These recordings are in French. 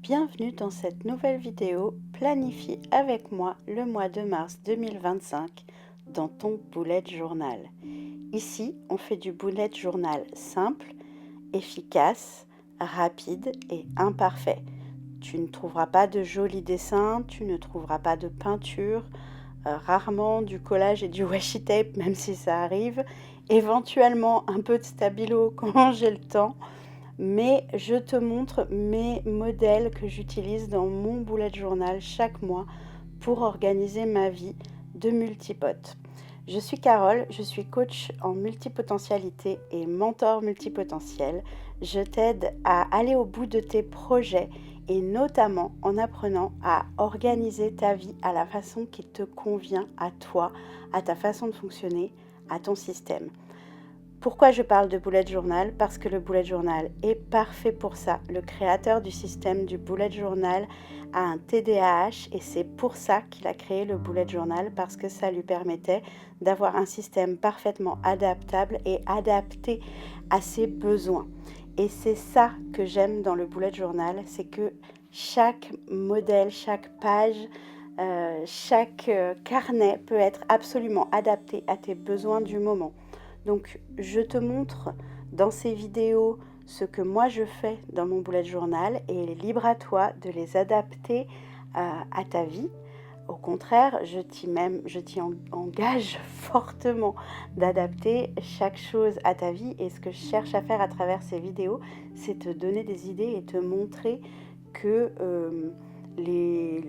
Bienvenue dans cette nouvelle vidéo Planifie avec moi le mois de mars 2025 dans ton bullet journal. Ici, on fait du bullet journal simple, efficace, rapide et imparfait. Tu ne trouveras pas de jolis dessins, tu ne trouveras pas de peinture, rarement du collage et du washi tape même si ça arrive, éventuellement un peu de stabilo quand j'ai le temps. Mais je te montre mes modèles que j'utilise dans mon bullet journal chaque mois pour organiser ma vie de multipote. Je suis Carole, je suis coach en multipotentialité et mentor multipotentiel. Je t'aide à aller au bout de tes projets et notamment en apprenant à organiser ta vie à la façon qui te convient à toi, à ta façon de fonctionner, à ton système. Pourquoi je parle de bullet journal? Parce que le bullet journal est parfait pour ça. Le créateur du système du bullet journal a un TDAH et c'est pour ça qu'il a créé le bullet journal, parce que ça lui permettait d'avoir un système parfaitement adaptable et adapté à ses besoins. Et c'est ça que j'aime dans le bullet journal, c'est que chaque modèle, chaque page, chaque carnet peut être absolument adapté à tes besoins du moment. Donc, je te montre dans ces vidéos ce que moi je fais dans mon bullet journal et libre à toi de les adapter à ta vie. Au contraire, je t'y engage fortement d'adapter chaque chose à ta vie. Et ce que je cherche à faire à travers ces vidéos, c'est te donner des idées et te montrer que les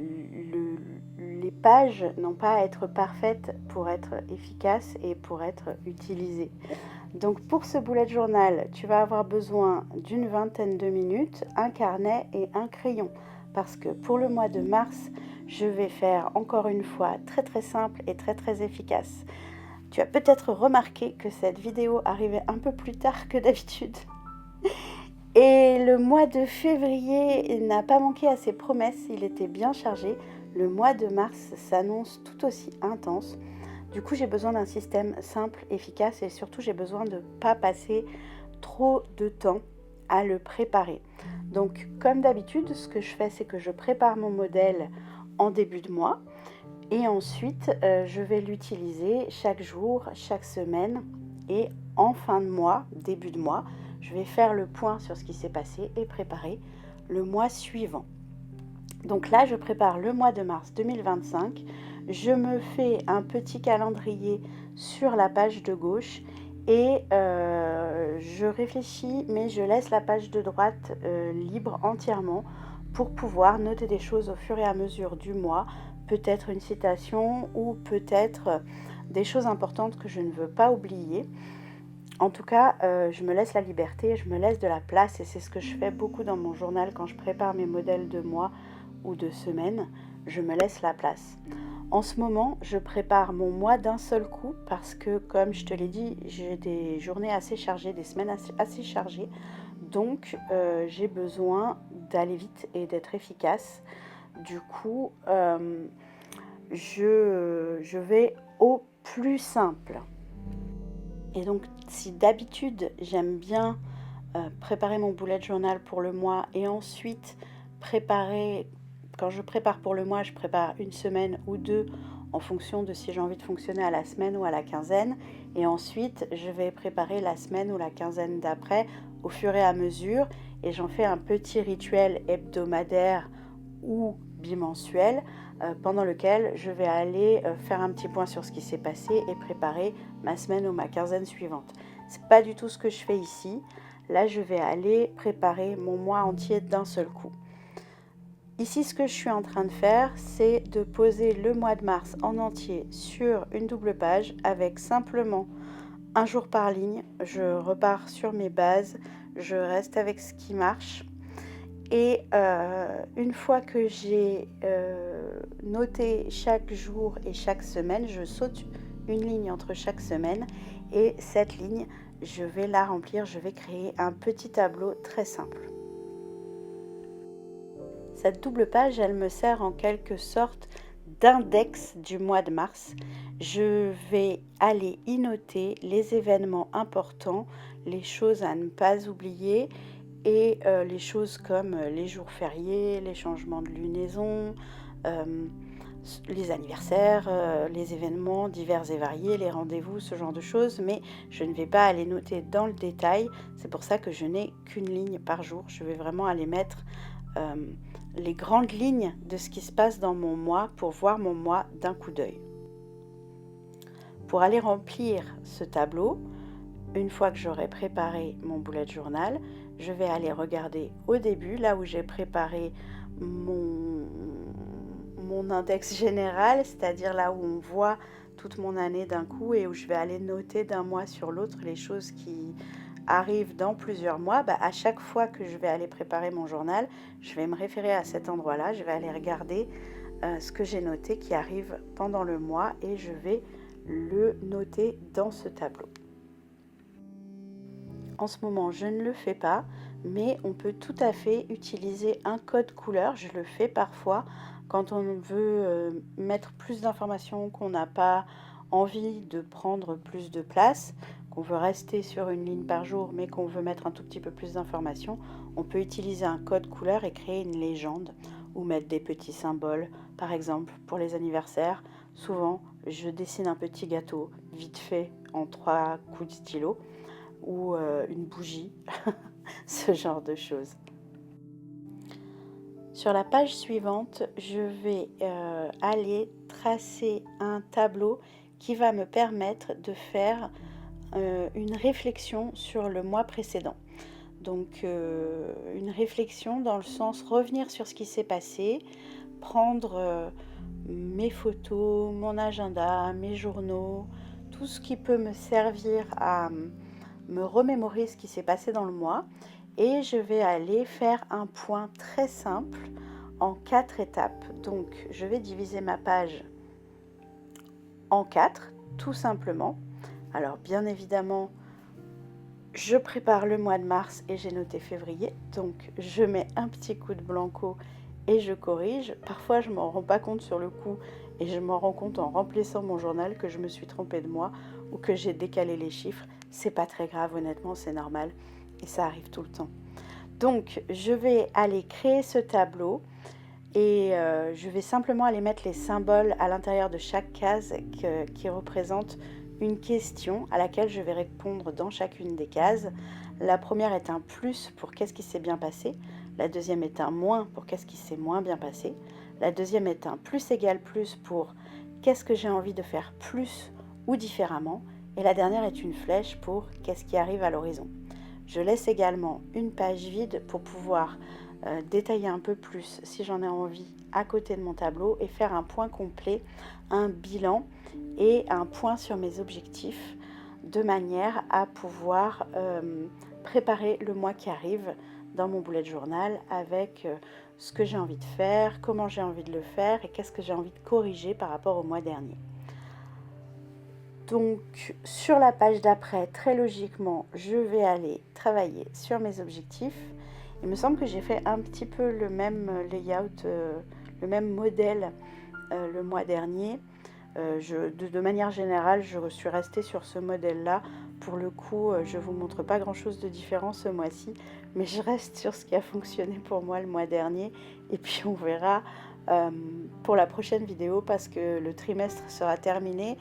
pages n'ont pas à être parfaites pour être efficaces et pour être utilisées. Donc pour ce bullet journal, tu vas avoir besoin d'une vingtaine de minutes, un carnet et un crayon. Parce que pour le mois de mars, je vais faire encore une fois très simple et très efficace. Tu as peut-être remarqué que cette vidéo arrivait un peu plus tard que d'habitude. Et le mois de février n'a pas manqué à ses promesses, il était bien chargé. Le mois de mars s'annonce tout aussi intense. Du coup, j'ai besoin d'un système simple, efficace et surtout, j'ai besoin de ne pas passer trop de temps à le préparer. Donc, comme d'habitude, ce que je fais, c'est que je prépare mon modèle en début de mois et ensuite, je vais l'utiliser chaque jour, chaque semaine et en fin de mois, début de mois, je vais faire le point sur ce qui s'est passé et préparer le mois suivant. Donc là, je prépare le mois de mars 2025. Je me fais un petit calendrier sur la page de gauche et je réfléchis, mais je laisse la page de droite libre entièrement pour pouvoir noter des choses au fur et à mesure du mois, peut-être une citation ou peut-être des choses importantes que je ne veux pas oublier. En tout cas, je me laisse la liberté, je me laisse de la place et c'est ce que je fais beaucoup dans mon journal quand je prépare mes modèles de mois ou de semaine, je me laisse la place. En ce moment, je prépare mon mois d'un seul coup parce que, comme je te l'ai dit, j'ai des journées assez chargées, des semaines assez chargées. Donc, j'ai besoin d'aller vite et d'être efficace. Du coup, je vais au plus simple. Et donc, si d'habitude, j'aime bien préparer mon bullet journal pour le mois et ensuite quand je prépare pour le mois, je prépare une semaine ou deux en fonction de si j'ai envie de fonctionner à la semaine ou à la quinzaine. Et ensuite, je vais préparer la semaine ou la quinzaine d'après au fur et à mesure. Et j'en fais un petit rituel hebdomadaire ou bimensuel pendant lequel je vais aller faire un petit point sur ce qui s'est passé et préparer ma semaine ou ma quinzaine suivante. C'est pas du tout ce que je fais ici. Là, je vais aller préparer mon mois entier d'un seul coup. Ici, ce que je suis en train de faire, c'est de poser le mois de mars en entier sur une double page avec simplement un jour par ligne. Je repars sur mes bases, je reste avec ce qui marche. Et une fois que j'ai noté chaque jour et chaque semaine, je saute une ligne entre chaque semaine et cette ligne, je vais la remplir, je vais créer un petit tableau très simple. Cette double page, elle me sert en quelque sorte d'index du mois de mars. Je vais aller y noter les événements importants, les choses à ne pas oublier et les choses comme les jours fériés, les changements de lunaison, les anniversaires, les événements divers et variés, les rendez-vous, ce genre de choses, mais je ne vais pas aller noter dans le détail. C'est pour ça que je n'ai qu'une ligne par jour. Je vais vraiment aller mettre les grandes lignes de ce qui se passe dans mon mois pour voir mon mois d'un coup d'œil. Pour aller remplir ce tableau, une fois que j'aurai préparé mon bullet journal, je vais aller regarder au début, là où j'ai préparé mon index général, c'est-à-dire là où on voit toute mon année d'un coup et où je vais aller noter d'un mois sur l'autre les choses qui arrivent dans plusieurs mois. À chaque fois que je vais aller préparer mon journal, je vais me référer à cet endroit-là, je vais aller regarder ce que j'ai noté qui arrive pendant le mois et je vais le noter dans ce tableau. En ce moment, je ne le fais pas, mais on peut tout à fait utiliser un code couleur. Je le fais parfois quand on veut mettre plus d'informations, qu'on n'a pas envie de prendre plus de place, qu'on veut rester sur une ligne par jour, mais qu'on veut mettre un tout petit peu plus d'informations. On peut utiliser un code couleur et créer une légende ou mettre des petits symboles. Par exemple, pour les anniversaires, souvent, je dessine un petit gâteau vite fait en 3 coups de stylo ou une bougie, ce genre de choses. Sur la page suivante, je vais aller tracer un tableau qui va me permettre de faire une réflexion sur le mois précédent. Donc une réflexion dans le sens revenir sur ce qui s'est passé, prendre mes photos, mon agenda, mes journaux, tout ce qui peut me servir à me remémorer ce qui s'est passé dans le mois et je vais aller faire un point très simple en 4 étapes. Donc je vais diviser ma page en 4 tout simplement. Alors bien évidemment, je prépare le mois de mars et j'ai noté février, donc je mets un petit coup de blanco et je corrige. Parfois je ne m'en rends pas compte sur le coup et je m'en rends compte en remplissant mon journal que je me suis trompée de mois ou que j'ai décalé les chiffres. C'est pas très grave, honnêtement, c'est normal et ça arrive tout le temps. Donc je vais aller créer ce tableau et je vais simplement aller mettre les symboles à l'intérieur de chaque case qui représente une question à laquelle je vais répondre dans chacune des cases. La première est un plus pour qu'est-ce qui s'est bien passé. La deuxième est un moins pour qu'est-ce qui s'est moins bien passé. La deuxième est un plus égale plus pour qu'est-ce que j'ai envie de faire plus ou différemment. Et la dernière est une flèche pour qu'est-ce qui arrive à l'horizon. Je laisse également une page vide pour pouvoir détailler un peu plus si j'en ai envie à côté de mon tableau et faire un point complet, un bilan et un point sur mes objectifs de manière à pouvoir préparer le mois qui arrive dans mon bullet journal avec ce que j'ai envie de faire, comment j'ai envie de le faire et qu'est-ce que j'ai envie de corriger par rapport au mois dernier. Donc sur la page d'après, très logiquement, je vais aller travailler sur mes objectifs. Il me semble que j'ai fait un petit peu le même layout, le même modèle le mois dernier. De manière générale, je suis restée sur ce modèle-là. Pour le coup, je ne vous montre pas grand-chose de différent ce mois-ci, mais je reste sur ce qui a fonctionné pour moi le mois dernier. Et puis on verra pour la prochaine vidéo parce que le trimestre sera terminé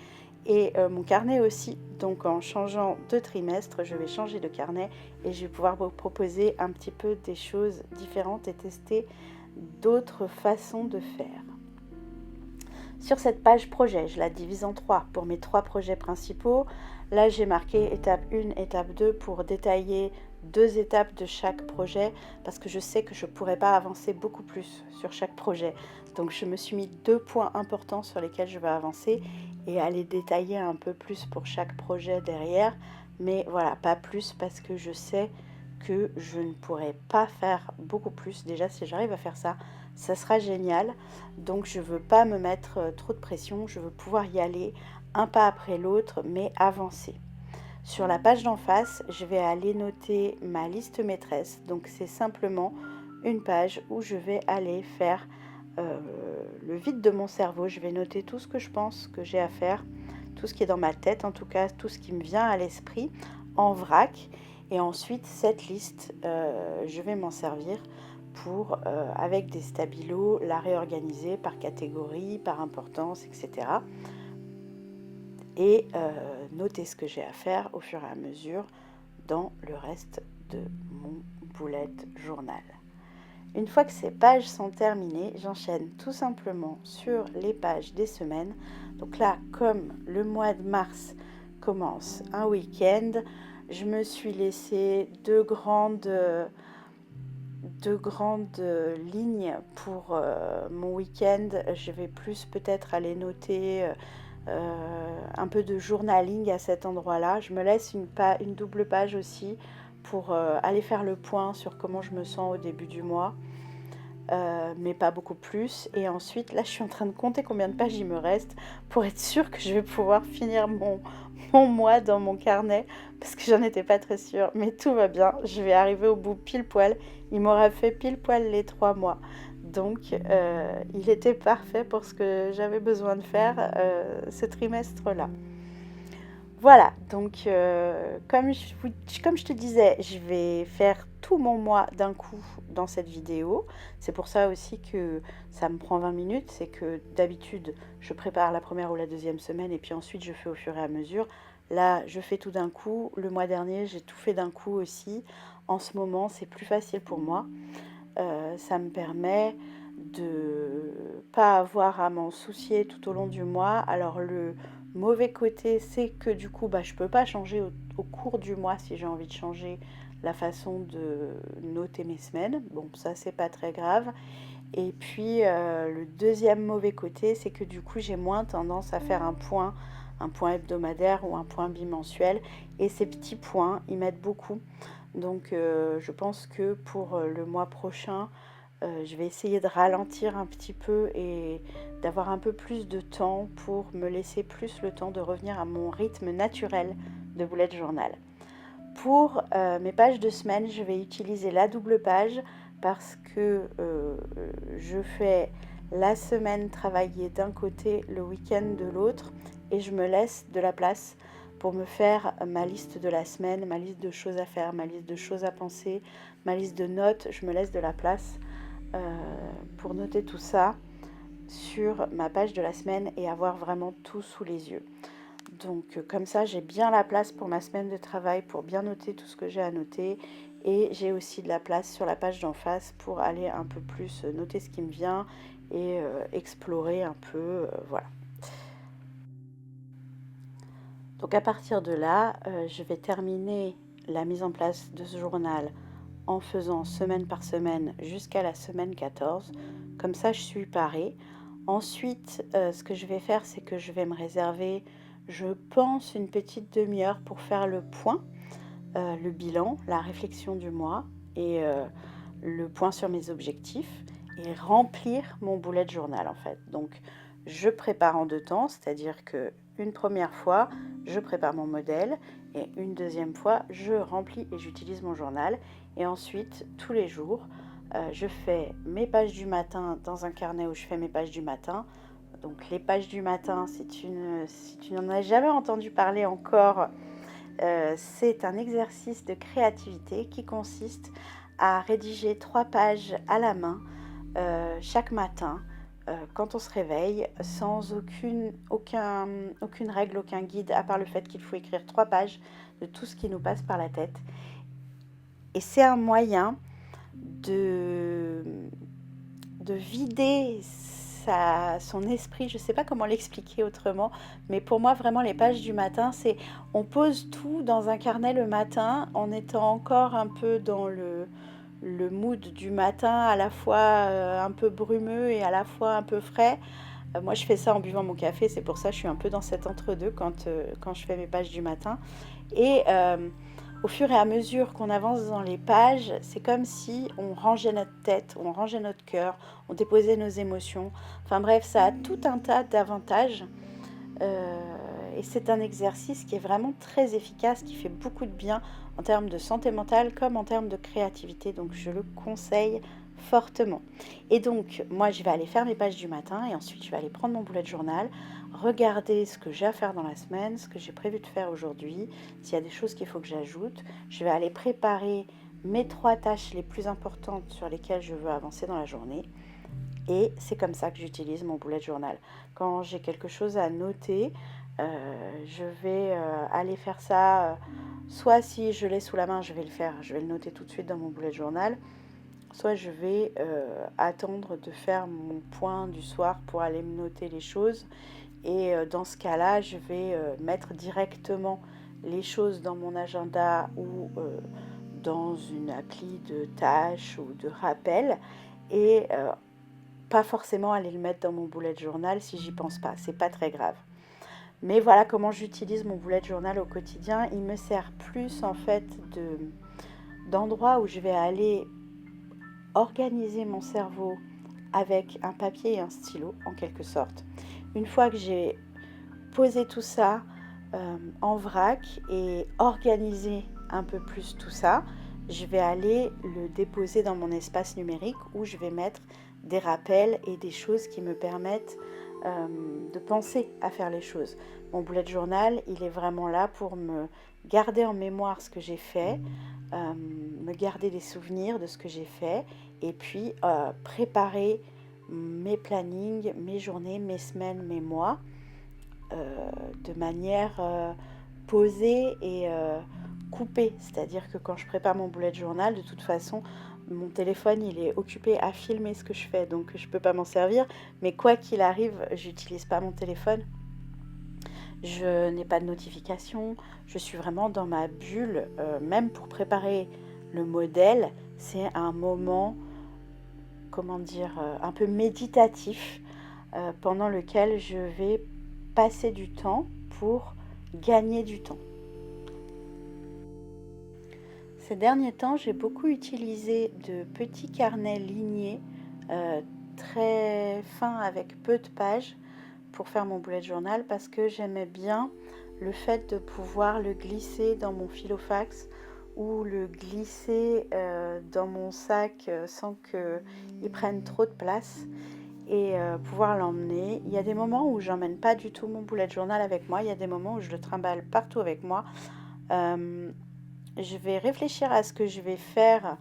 et mon carnet aussi. Donc en changeant de trimestre, je vais changer de carnet et je vais pouvoir vous proposer un petit peu des choses différentes et tester d'autres façons de faire. Sur cette page projet, je la divise en 3 pour mes 3 projets principaux. Là, j'ai marqué étape 1, étape 2 pour détailler 2 étapes de chaque projet parce que je sais que je ne pourrais pas avancer beaucoup plus sur chaque projet. Donc, je me suis mis 2 points importants sur lesquels je vais avancer et aller détailler un peu plus pour chaque projet derrière. Mais voilà, pas plus parce que je sais que je ne pourrai pas faire beaucoup plus. Déjà, si j'arrive à faire ça, ça sera génial. Donc je ne veux pas me mettre trop de pression, je veux pouvoir y aller un pas après l'autre, mais avancer. Sur la page d'en face, je vais aller noter ma liste maîtresse. Donc c'est simplement une page où je vais aller faire le vide de mon cerveau. Je vais noter tout ce que je pense que j'ai à faire, tout ce qui est dans ma tête, en tout cas tout ce qui me vient à l'esprit en vrac. Et ensuite, cette liste, je vais m'en servir pour, avec des stabilos, la réorganiser par catégorie, par importance, etc. Et noter ce que j'ai à faire au fur et à mesure dans le reste de mon bullet journal. Une fois que ces pages sont terminées, j'enchaîne tout simplement sur les pages des semaines. Donc là, comme le mois de mars commence un week-end, je me suis laissé deux grandes lignes pour mon week-end. Je vais plus peut-être aller noter un peu de journaling à cet endroit-là. Je me laisse une double page aussi pour aller faire le point sur comment je me sens au début du mois. Mais pas beaucoup plus. Et ensuite, là, je suis en train de compter combien de pages il me reste pour être sûre que je vais pouvoir finir mon mois dans mon carnet, parce que j'en étais pas très sûre. Mais tout va bien, je vais arriver au bout pile poil. Il m'aura fait pile poil les 3 mois. Donc, il était parfait pour ce que j'avais besoin de faire ce trimestre-là. Voilà, donc comme je te disais, je vais faire tout mon mois d'un coup dans cette vidéo. C'est pour ça aussi que ça me prend 20 minutes. C'est que d'habitude, je prépare la première ou la deuxième semaine et puis ensuite je fais au fur et à mesure. Là, je fais tout d'un coup. Le mois dernier, j'ai tout fait d'un coup aussi. En ce moment, c'est plus facile pour moi. Ça me permet de pas avoir à m'en soucier tout au long du mois. Alors le mauvais côté, c'est que du coup, je peux pas changer au cours du mois si j'ai envie de changer la façon de noter mes semaines. Bon, ça, c'est pas très grave. Et puis, le deuxième mauvais côté, c'est que du coup, j'ai moins tendance à faire un point hebdomadaire ou un point bimensuel. Et ces petits points, ils m'aident beaucoup. Donc, je pense que pour le mois prochain, je vais essayer de ralentir un petit peu et d'avoir un peu plus de temps pour me laisser plus le temps de revenir à mon rythme naturel de bullet journal. Pour mes pages de semaine, je vais utiliser la double page parce que je fais la semaine travailler d'un côté, le week-end de l'autre, et je me laisse de la place pour me faire ma liste de la semaine, ma liste de choses à faire, ma liste de choses à penser, ma liste de notes. Je me laisse de la place pour noter tout ça sur ma page de la semaine et avoir vraiment tout sous les yeux. Donc comme ça, j'ai bien la place pour ma semaine de travail, pour bien noter tout ce que j'ai à noter. Et j'ai aussi de la place sur la page d'en face pour aller un peu plus noter ce qui me vient et explorer un peu, voilà. Donc à partir de là, je vais terminer la mise en place de ce journal en faisant semaine par semaine jusqu'à la semaine 14. Comme ça, je suis parée. Ensuite, ce que je vais faire, c'est que je vais me réserver, je pense, une petite demi-heure pour faire le point, le bilan, la réflexion du mois et le point sur mes objectifs et remplir mon bullet journal en fait. Donc, je prépare en 2 temps, c'est-à-dire que une première fois, je prépare mon modèle et une deuxième fois, je remplis et j'utilise mon journal. Et ensuite, tous les jours, je fais mes pages du matin dans un carnet où je fais mes pages du matin. Donc les pages du matin, si tu n'en as jamais entendu parler encore, c'est un exercice de créativité qui consiste à rédiger 3 pages à la main chaque matin quand on se réveille, sans aucune règle, aucun guide, à part le fait qu'il faut écrire 3 pages de tout ce qui nous passe par la tête. Et c'est un moyen de vider son esprit. Je ne sais pas comment l'expliquer autrement, mais pour moi, vraiment, les pages du matin, c'est on pose tout dans un carnet le matin en étant encore un peu dans le mood du matin, à la fois un peu brumeux et à la fois un peu frais. Moi, je fais ça en buvant mon café, c'est pour ça que je suis un peu dans cet entre-deux quand je fais mes pages du matin. Et au fur et à mesure qu'on avance dans les pages, c'est comme si on rangeait notre tête, on rangeait notre cœur, on déposait nos émotions. Enfin bref, ça a tout un tas d'avantages. Et c'est un exercice qui est vraiment très efficace, qui fait beaucoup de bien en termes de santé mentale comme en termes de créativité. Donc je le conseille fortement. Et donc, moi, je vais aller faire mes pages du matin et ensuite, je vais aller prendre mon bullet journal, regarder ce que j'ai à faire dans la semaine, ce que j'ai prévu de faire aujourd'hui, s'il y a des choses qu'il faut que j'ajoute. Je vais aller préparer mes 3 tâches les plus importantes sur lesquelles je veux avancer dans la journée. Et c'est comme ça que j'utilise mon bullet journal. Quand j'ai quelque chose à noter, je vais aller faire ça. Soit si je l'ai sous la main, je vais le faire, je vais le noter tout de suite dans mon bullet journal. Soit je vais attendre de faire mon point du soir pour aller me noter les choses. Et dans ce cas-là, je vais mettre directement les choses dans mon agenda ou dans une appli de tâches ou de rappel. Et pas forcément aller le mettre dans mon bullet journal si j'y pense pas, c'est pas très grave. Mais voilà comment j'utilise mon bullet journal au quotidien. Il me sert plus en fait d'endroit où je vais aller organiser mon cerveau avec un papier et un stylo en quelque sorte. Une fois que j'ai posé tout ça en vrac et organisé un peu plus tout ça, je vais aller le déposer dans mon espace numérique où je vais mettre des rappels et des choses qui me permettent de penser à faire les choses. Mon bullet journal, il est vraiment là pour me garder en mémoire ce que j'ai fait, me garder des souvenirs de ce que j'ai fait et puis préparer mes plannings, mes journées, mes semaines, mes mois de manière posée et coupée. C'est-à-dire que quand je prépare mon bullet journal, de toute façon, mon téléphone, il est occupé à filmer ce que je fais, donc je ne peux pas m'en servir. Mais quoi qu'il arrive, j'utilise pas mon téléphone. Je n'ai pas de notification. Je suis vraiment dans ma bulle. Même pour préparer le modèle, c'est un moment, comment dire, un peu méditatif pendant lequel je vais passer du temps pour gagner du temps. Ces derniers temps, j'ai beaucoup utilisé de petits carnets lignés très fins avec peu de pages pour faire mon bullet journal parce que j'aimais bien le fait de pouvoir le glisser dans mon filofax ou le glisser dans mon sac sans qu'il prenne trop de place et pouvoir l'emmener. Il y a des moments où j'emmène pas du tout mon bullet journal avec moi, il y a des moments où je le trimballe partout avec moi. Je vais réfléchir à ce que je vais faire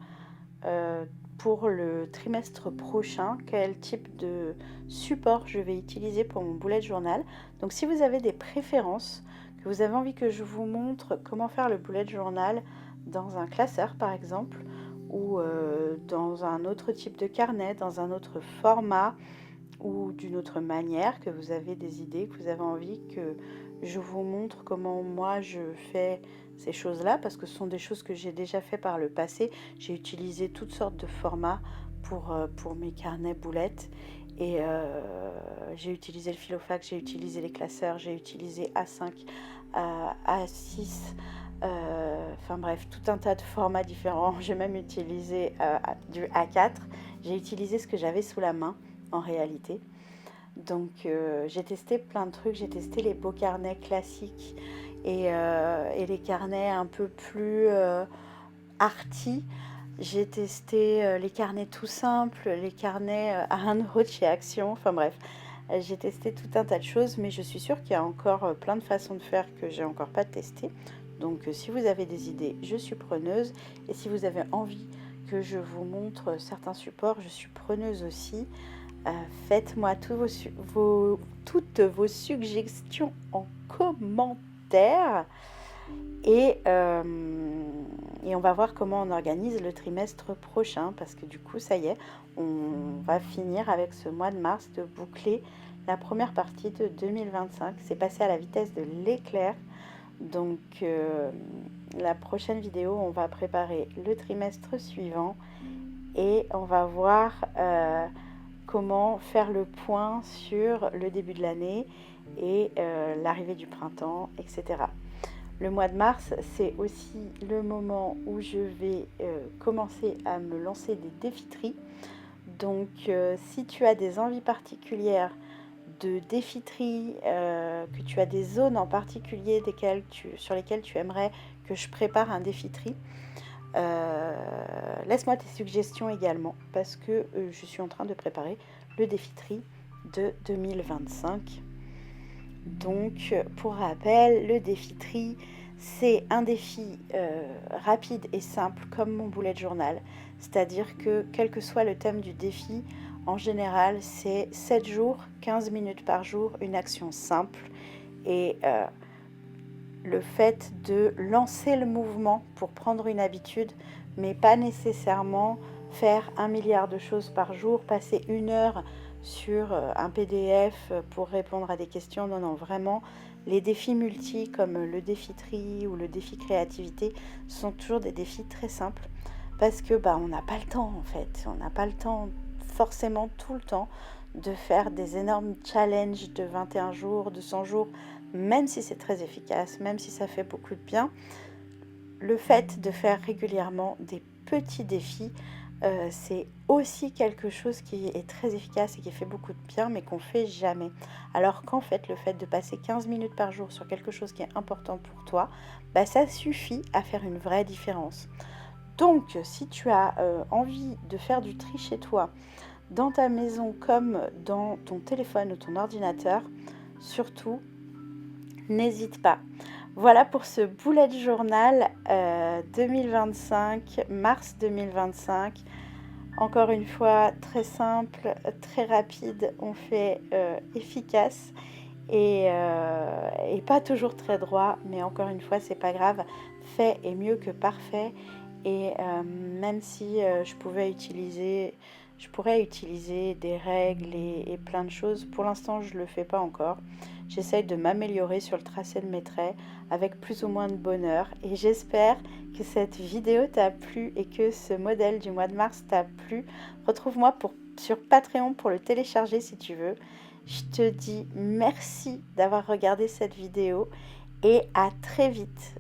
pour le trimestre prochain, quel type de support je vais utiliser pour mon bullet journal. Donc si vous avez des préférences, que vous avez envie que je vous montre comment faire le bullet journal dans un classeur par exemple, ou dans un autre type de carnet, dans un autre format ou d'une autre manière, que vous avez des idées, que vous avez envie que je vous montre comment moi je fais ces choses-là, parce que ce sont des choses que j'ai déjà fait par le passé. J'ai utilisé toutes sortes de formats pour mes carnets boulettes et j'ai utilisé le filofax, j'ai utilisé les classeurs, j'ai utilisé A5, A6, enfin bref, tout un tas de formats différents. J'ai même utilisé du A4, j'ai utilisé ce que j'avais sous la main en réalité. Donc j'ai testé plein de trucs, j'ai testé les beaux carnets classiques et les carnets un peu plus arty. J'ai testé les carnets tout simples, les carnets à 1 € de chez Action, enfin bref. J'ai testé tout un tas de choses, mais je suis sûre qu'il y a encore plein de façons de faire que j'ai encore pas testé. Donc si vous avez des idées, je suis preneuse. Et si vous avez envie que je vous montre certains supports, je suis preneuse aussi. Faites-moi toutes vos suggestions en commentaire et on va voir comment on organise le trimestre prochain parce que du coup ça y est, on va finir avec ce mois de mars de boucler la première partie de 2025. C'est passé à la vitesse de l'éclair. Donc la prochaine vidéo, on va préparer le trimestre suivant et on va voir comment faire le point sur le début de l'année et l'arrivée du printemps, etc. Le mois de mars, c'est aussi le moment où je vais commencer à me lancer des défiteries. Donc, si tu as des envies particulières de défiterie, que tu as des zones en particulier sur lesquelles tu aimerais que je prépare un défiterie, Laisse-moi tes suggestions également parce que je suis en train de préparer le défi tri de 2025. Donc, pour rappel, le défi tri, c'est un défi rapide et simple comme mon bullet journal. C'est-à-dire que quel que soit le thème du défi, en général, c'est 7 jours, 15 minutes par jour, une action simple. Et le fait de lancer le mouvement pour prendre une habitude, mais pas nécessairement faire 1 milliard de choses par jour, passer 1 heure sur un PDF pour répondre à des questions. Non, non, vraiment, les défis multi comme le défi tri ou le défi créativité sont toujours des défis très simples parce que on n'a pas le temps en fait. On n'a pas le temps forcément tout le temps de faire des énormes challenges de 21 jours, de 100 jours, même si c'est très efficace, même si ça fait beaucoup de bien. Le fait de faire régulièrement des petits défis, c'est aussi quelque chose qui est très efficace et qui fait beaucoup de bien, mais qu'on fait jamais. Alors qu'en fait, le fait de passer 15 minutes par jour sur quelque chose qui est important pour toi, ça suffit à faire une vraie différence. Donc, si tu as envie de faire du tri chez toi, dans ta maison comme dans ton téléphone ou ton ordinateur, surtout, n'hésite pas. Voilà pour ce bullet journal 2025, mars 2025. Encore une fois, très simple, très rapide, on fait efficace et pas toujours très droit, mais encore une fois, c'est pas grave. Fait est mieux que parfait. Et même si je pourrais utiliser des règles et plein de choses, pour l'instant, je ne le fais pas encore. J'essaye de m'améliorer sur le tracé de mes traits avec plus ou moins de bonheur. Et j'espère que cette vidéo t'a plu et que ce modèle du mois de mars t'a plu. Retrouve-moi sur Patreon pour le télécharger si tu veux. Je te dis merci d'avoir regardé cette vidéo et à très vite